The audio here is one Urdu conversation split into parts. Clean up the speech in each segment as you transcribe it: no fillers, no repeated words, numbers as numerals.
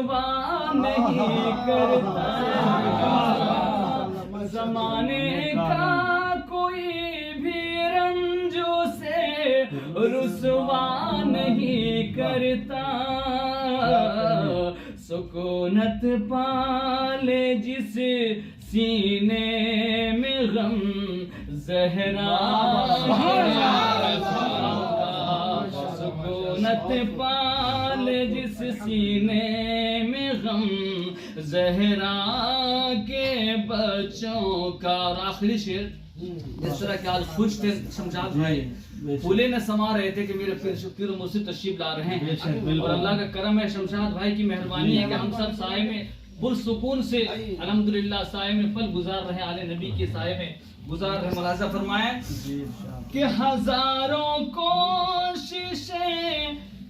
رسوا نہیں کرتا، زمانے کا کوئی بھی رنجو سے رسوا نہیں کرتا، سکونت پالے جس سینے میں غم زہرا، سکونت پالے جس سینے میں غم زہرا کے بچوں کا۔ اور آخری شعر، جس طرح کہ آج خوش تھے شمشاد بھائی، پھولے نہ سما رہے تھے کہ میرے پیر و مرشد تشریف لا رہے ہیں، اور اللہ کا کرم ہے، شمشاد بھائی کی مہربانی ہے کہ ہم سب سائے میں پرسکون سے الحمدللہ سائے میں پل گزار رہے ہیں، آل نبی کے سائے میں گزار رہے ہیں۔ ملاحظہ فرمائیں کہ ہزاروں کوششیں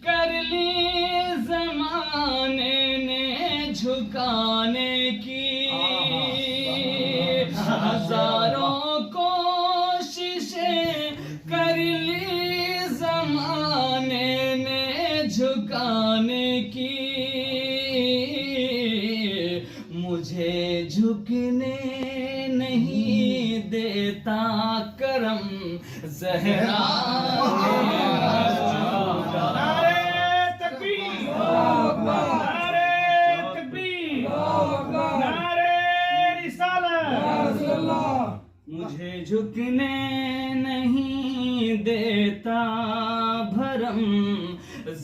کر لی زمانے نے جھکانے کی، ہزاروں کوششیں کر لی زمانے نے جھکانے کی، مجھے جھکنے نہیں دیتا کرم زہرا۔ مجھے جھکنے نہیں دیتا بھرم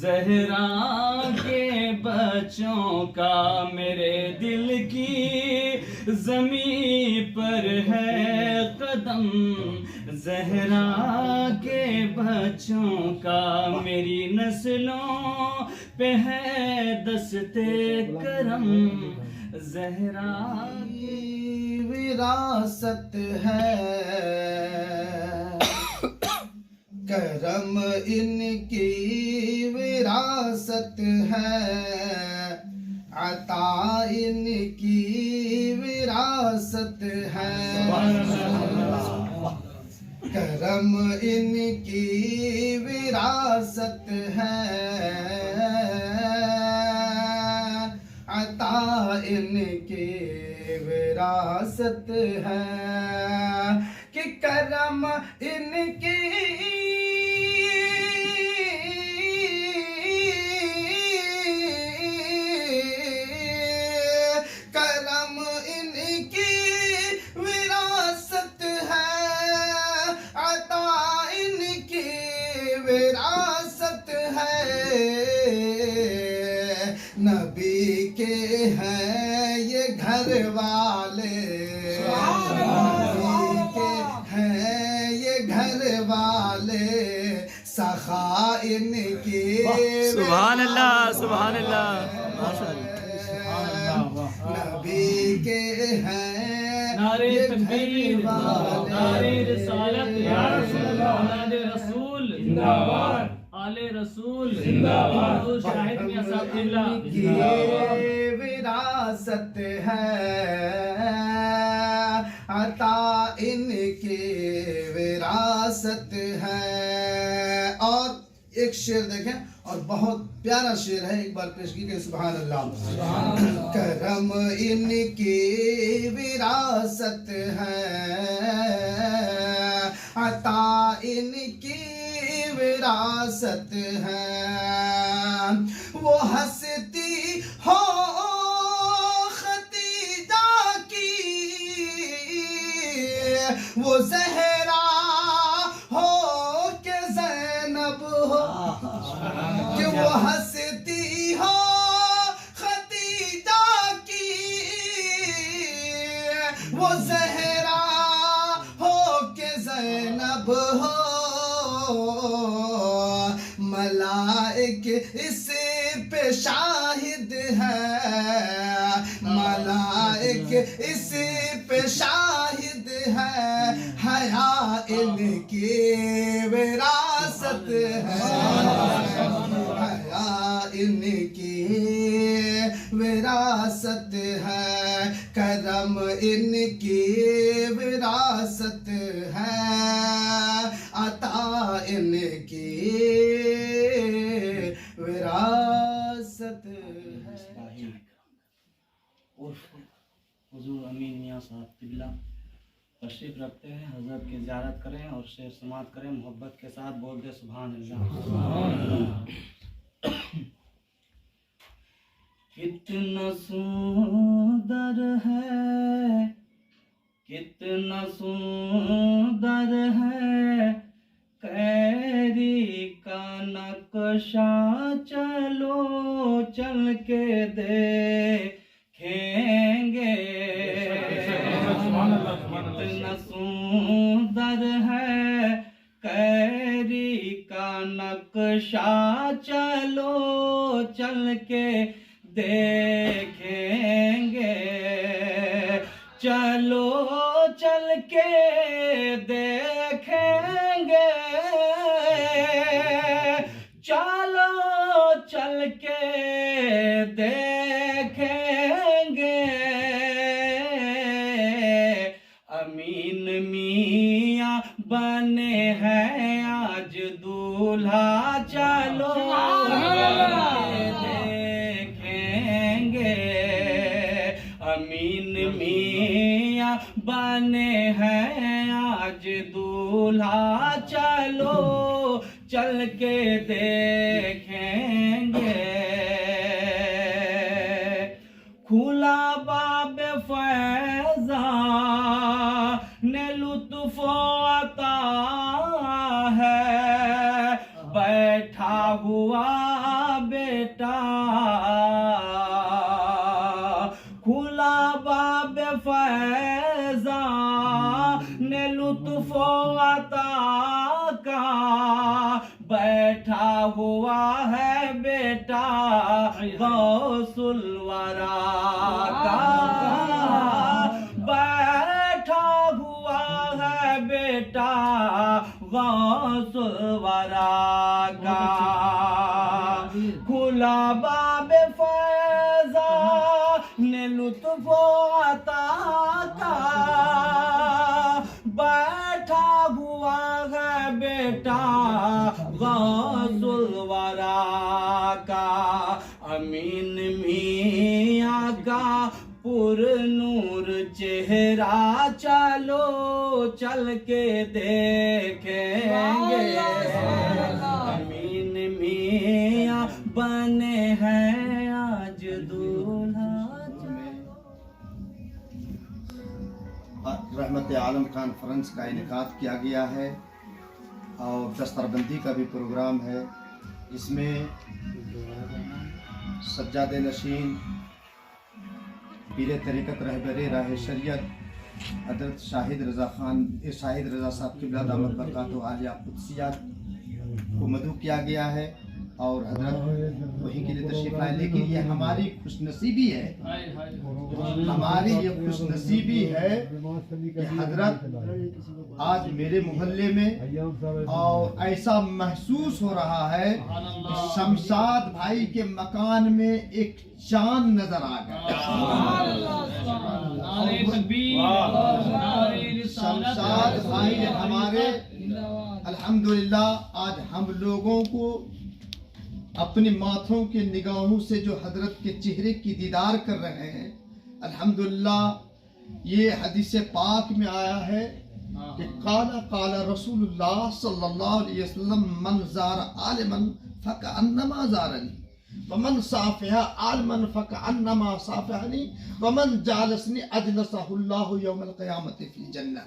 زہرا کے بچوں کا، میرے دل کی زمین پر ہے قدم زہرا کے بچوں کا، میری نسلوں پہ ہے دستے کرم زہرا کی وراثت ہے، کرم ان کی وراثت ہے، عطا ان کی وراثت ہے، کرم ان کی وراثت ہے، عطا ان کی وراثت ہے، کہ کرم ان کی وراثت ہے، نبی کے ہیں یہ گھر والے، نبی کے ہیں یہ گھر والے، سخا ان کی سبحان اللہ سبحان اللہ، نبی کے ہیں نعرے تکبیر، نعرے رسالت، یا رسول اللہ، اولاد رسول زندہ باد، آل رسول زندہ باد، شاہد میں اساتذہ اللہ کی وراثت ہے، عطا ان کی وراثت ہے۔ اور ایک شعر دیکھیں اور بہت پیارا شعر ہے، ایک بار پیش کیجیے سبحان اللہ۔ کرم ان کی وراثت ہے، عطا ان کی وراثت ہے، وہ ہستی ہو ختیجہ کی، وہ زہرا ہو کہ زینب ہو، کہ وہ ہستی ہو ختیجہ کی، وہ زہرا ہو کہ زینب ہو، ملائک اس پہ شاہد ہے، ملائک اس پہ شاہد ہے، حیا ان کی وراثت ہے، حیا ان کی وراثت ہے، کرم ان کی وراثت ہے، عطا ان کی وراثت ہے۔ میاں صاحب قبلہ تشریف رکھتے ہیں، حضرت کی زیارت کریں اور شعر سماعت کریں، محبت کے ساتھ بول دے سبحان اللہ۔ کتنا سندر ہے، کتنا سندر ہے قیری کا نقشہ، چلو چل کے دیکھیں گے۔ کتنا سندر ہے قیری کا نقشہ، چلو چل کے دیکھیں گے، چلو چل کے دیکھیں گے، چلو چل کے دیکھیں گے۔ امین میاں بنے ہیں آج دولہا، چلو دیکھیں گے۔ امین میاں بنے ہیں آج دولہا، چلو چل کے دیکھیں گے۔ کھلا باب فیضان لطف و عطا ہے، بیٹھا ہوا بیٹا، کھلا باب فیضان لطف و عطا کا، بیٹھا ہوا ہے بیٹا غوث الورا کا، بیٹھا ہوا ہے بیٹا غوث الورا کا۔ کھلا باب فیضان لطف و عطا کا، بیٹھا ہوا ہے بیٹا غوث الورا کا۔ امین میاں کا پر نور چہرہ، چلو چل کے دیکھیں گے۔ امین میاں بنے ہیں آج دولہا۔ رحمت عالم کانفرنس کا انعقاد کیا گیا ہے اور دستربندی کا بھی پروگرام ہے، جس میں سجاد نشین پیر طریقت رہبر راہ شریعت حضرت شاہد رضا صاحب قبلہ دامت برکاتہ عالیہ قدسیہ کو مدعو کیا گیا ہے اور حضرت وہیں کے لیے تشریف لائے۔ لیکن یہ ہماری خوش نصیبی ہے، ہماری یہ خوش نصیبی ہے کہ حضرت آج میرے محلے میں اور ایسا محسوس ہو رہا ہے کہ شمشاد بھائی کے مکان میں ایک چاند نظر آ گیا۔ شمشاد بھائی ہمارے الحمدللہ آج ہم لوگوں کو اپنی ماتھوں کے نگاہوں سے جو حضرت کے چہرے کی دیدار کر رہے ہیں، الحمدللہ یہ حدیث پاک میں آیا ہے کہ قال رسول اللہ صلی اللہ علیہ وسلم من زار عالما فکأنما زارنی، ومن صافح عالما فکأنما صافحنی، ومن جالسنی اجلسہ اللہ یوم القیامت فی الجنہ۔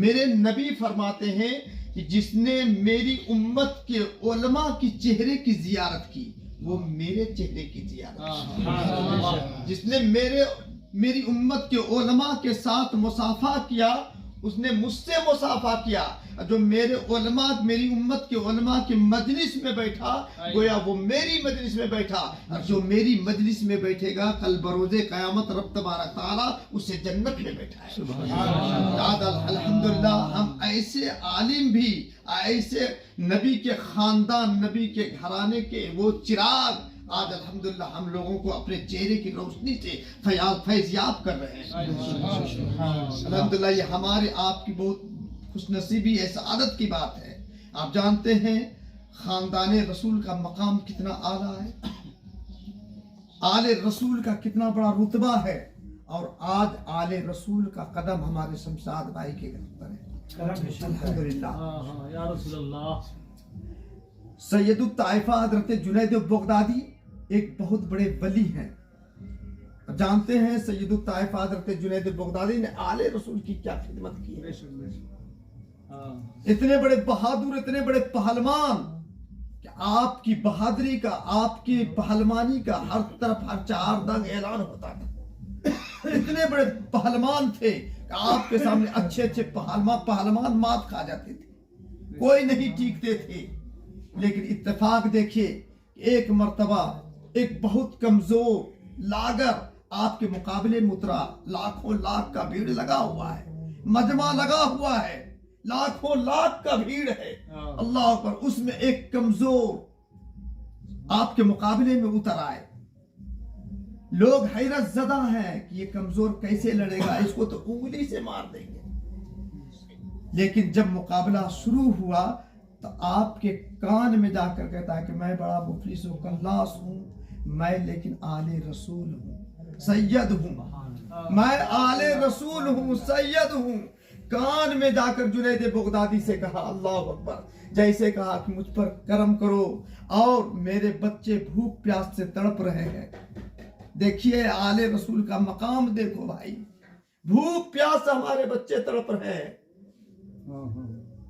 میرے نبی فرماتے ہیں کہ جس نے میری امت کے علماء کی چہرے کی زیارت کی وہ میرے چہرے کی زیارت کی، جس نے میری امت کے علماء کے ساتھ مصافحہ کیا اس نے مجھ سے مصافحہ کیا۔ جو میرے علماء میری امت کے علماء کے مجلس میں بیٹھا گویا وہ میری مجلس میں بیٹھا، اور جو میری مجلس میں بیٹھے گا کل بروز قیامت رب تبارک تعالیٰ اسے جنت میں بیٹھائے۔ الحمدللہ ہم ایسے عالم بھی، ایسے نبی کے خاندان، نبی کے گھرانے کے وہ چراغ آج الحمدللہ ہم لوگوں کو اپنے چہرے کی روشنی سے فیضیاب کر رہے ہیں۔ الحمدللہ یہ ہمارے آپ کی بہت خوش نصیبی ہے، سعادت کی بات ہے۔ آپ جانتے ہیں خاندان رسول کا مقام کتنا اعلیٰ ہے، آل رسول کا کتنا بڑا رتبہ ہے، اور آج آل رسول کا قدم ہمارے شمشاد بھائی کے گھر پر ہے الحمدللہ. یا رسول اللہ. سید الطائفہ حضرت جنید بغدادی ایک بہت بڑے ولی ہیں. جانتے ہیں سید الطائفہ حضرت جنید بغدادی نے آل رسول کی کیا خدمت کی ہے. اتنے بڑے بہادر، اتنے بڑے پہلوان کہ آپ کی بہادری کا، آپ کی پہلوانی کا ہر طرف ہر چہار دنگ اعلان ہوتا تھا. اتنے بڑے پہلوان تھے کہ آپ کے سامنے اچھے اچھے پہلوان مات کھا جاتے تھے، کوئی نہیں ٹیکتے تھے. لیکن اتفاق دیکھیے ایک مرتبہ ایک بہت کمزور لاگر آپ کے مقابلے میں اترا. لاکھوں لاکھ کا بھیڑ لگا ہوا ہے، مجمع لگا ہوا ہے، لاکھوں لاکھ کا بھیڑ ہے. اللہ اکبر. اس میں ایک کمزور آپ کے مقابلے میں اتر آئے. لوگ حیرت زدہ ہیں کہ یہ کمزور کیسے لڑے گا، اس کو تو انگلی سے مار دیں گے. لیکن جب مقابلہ شروع ہوا تو آپ کے کان میں جا کر کہتا ہے کہ میں بڑا مفلس ہوں، کلاس ہوں میں، لیکن آل رسول ہوں، سید ہوں. میں آل رسول ہوں، سید ہوں. کان میں جا کر جنید بغدادی سے کہا اللہ اکبر. جیسے کہا کہ مجھ پر کرم کرو اور میرے بچے بھوک پیاس سے تڑپ رہے ہیں. دیکھیے آل رسول کا مقام دیکھو بھائی، بھوک پیاس سے ہمارے بچے تڑپ رہے ہیں.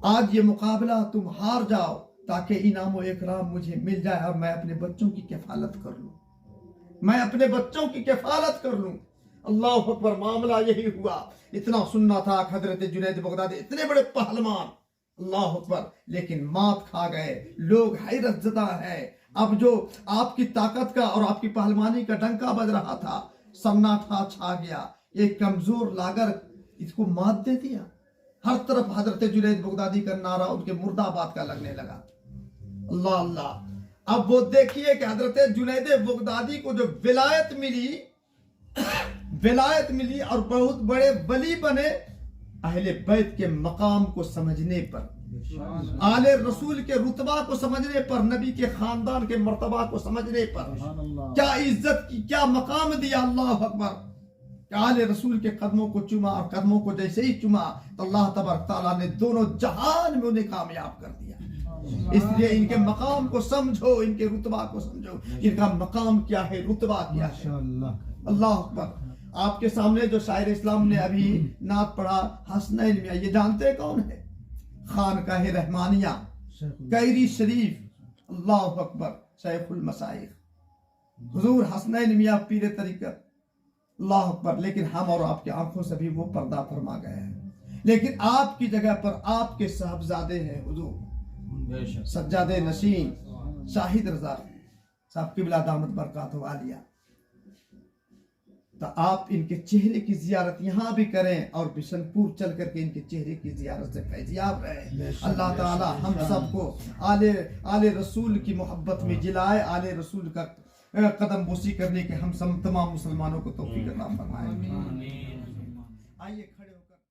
آج یہ مقابلہ تم ہار جاؤ تاکہ انعام و اکرام مجھے مل جائے اور میں اپنے بچوں کی کفالت کر لوں، میں اپنے بچوں کی کفالت کر لوں. اللہ اکبر. معاملہ یہی ہوا. اتنا سننا تھا حضرت جنید بغدادی اتنے بڑے پہلوان، اللہ اکبر، لیکن مات کھا گئے. لوگ حیرت زدہ ہے. اب جو آپ کی طاقت کا اور آپ کی پہلوانی کا ڈنکا بج رہا تھا، سناٹا چھا گیا. ایک کمزور لاگر اس کو مات دے دیا. ہر طرف حضرت جنید بغدادی کا نعرہ ان کے مرد آباد کا لگنے لگا. اللہ اللہ. اب وہ دیکھیے کہ حضرت جنید بغدادی کو جو ولایت ملی اور بہت بڑے ولی بنے، اہل بیت کے مقام کو سمجھنے پر، آل رسول کے رتبہ کو سمجھنے پر، نبی کے خاندان کے مرتبہ کو سمجھنے پر، کیا عزت کی کیا مقام دیا. اللہ اکبر. آل رسول کے قدموں کو چوما اور قدموں کو جیسے ہی چوما تو اللہ تبارک تعالیٰ نے دونوں جہان میں انہیں کامیاب کر دیا. اس لیے ان کے مقام کو سمجھو، ان کے رتبہ کو سمجھو، ان کا مقام کیا ہے، رتبہ کیا ہے. اللہ اکبر. آپ کے سامنے جو شاعر اسلام نے ابھی نعت پڑھا حسنین میاں، یہ جانتے کون ہے؟ خانقاہ رحمانیہ کیری شریف. اللہ اکبر. شیخ المشائخ حضور حسنین میاں پیر طریقت. اللہ اکبر. لیکن ہم اور آپ کی آنکھوں سے بھی وہ پردہ فرما گئے ہیں. لیکن آپ کی جگہ پر آپ کے صاحبزادے ہیں حضور سجاد نشین شاہد رضا صاحب قبلہ دامت برکاتہ عالیہ. تو آپ ان کے چہرے کی زیارت یہاں بھی کریں اور بشن پور چل کر کے ان کے چہرے کی زیارت سے فیضیاب رہیں. اللہ تعالی ہم سب کو آل رسول کی محبت میں جلائے، آل رسول کا قدم بوسی کرنے کے ہم سب تمام مسلمانوں کو توفیق عطا فرمائے. آئیے